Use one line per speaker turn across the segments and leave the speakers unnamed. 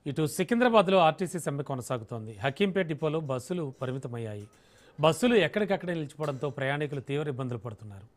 ఇటు సికింద్రాబాద్లో ఆర్టీసీ సమ్మె కొనసాగుతోంది. హకీంపేట్ డిపోలో బస్సులు పరిమితమయ్యాయి. బస్సులు ఎక్కడికక్కడే నిలిచిపోవడంతో ప్రయాణికులు తీవ్ర ఇబ్బందులు పడుతున్నారు.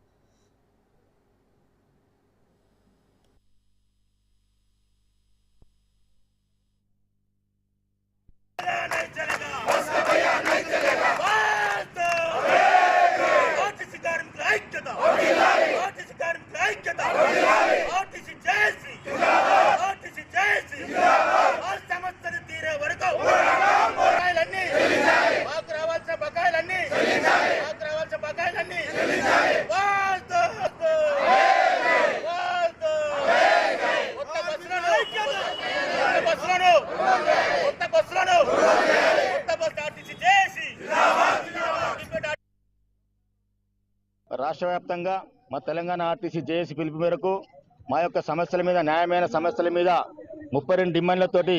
రాష్ట్ర వ్యాప్తంగా మా తెలంగాణ ఆర్టీసీ జేఏసీ పిలుపు మేరకు మా యొక్క సమస్యల మీద న్యాయమైన సమస్యల మీద 32 డిమాండ్లతోటి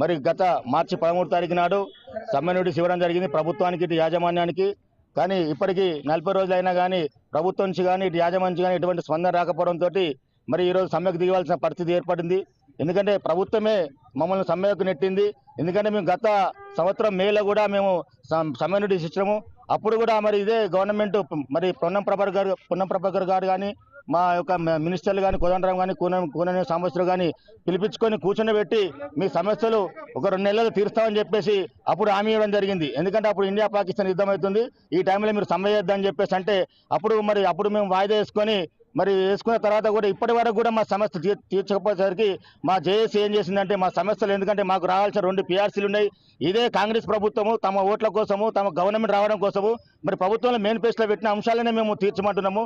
మరి గత మార్చి 13 తారీఖు నాడు సమ్మె నోటీస్ ఇవ్వడం జరిగింది ప్రభుత్వానికి, ఇటు యాజమాన్యానికి. కానీ ఇప్పటికీ 40 రోజులైనా కానీ ప్రభుత్వం నుంచి కానీ ఇటు యాజమాన్యం నుంచి కానీ ఎటువంటి స్పందన రాకపోవడంతో మరి ఈరోజు సమ్మెకు దిగవలసిన పరిస్థితి ఏర్పడింది. ఎందుకంటే ప్రభుత్వమే మమ్మల్ని సమ్మెకు నెట్టింది. ఎందుకంటే మేము గత సంవత్సరం మేలో కూడా మేము సమ్మె నోటీస్ ఇచ్చినాము. అప్పుడు కూడా మరి ఇదే గవర్నమెంట్ మరి పొన్నం ప్రభాకర్ గారు కానీ మా యొక్క మినిస్టర్లు కానీ కోదండరాం కానీ కూననే సాంబశ్వరరావు కానీ పిలిపించుకొని కూర్చొని మీ సమస్యలు ఒక 2 నెలలు తీరుస్తామని చెప్పేసి అప్పుడు హామీ ఇవ్వడం జరిగింది. ఎందుకంటే అప్పుడు ఇండియా పాకిస్తాన్ యుద్ధం అవుతుంది, ఈ టైంలో మీరు సమ్మె చేద్దామని చెప్పేసి అంటే అప్పుడు మేము వాయిదా వేసుకున్న తర్వాత కూడా ఇప్పటి వరకు కూడా మా సమస్య తీర్చకపోయేసరికి మా జేఏసీ ఏం చేసిందంటే మా సమస్యలు, ఎందుకంటే మాకు రావాల్సిన 2 PRCలు ఉన్నాయి. ఇదే కాంగ్రెస్ ప్రభుత్వము తమ ఓట్ల కోసము, తమ గవర్నమెంట్ రావడం కోసము మరి ప్రభుత్వంలో మేనిఫెస్టోలో పెట్టిన అంశాలనే మేము తీర్చమంటున్నాము.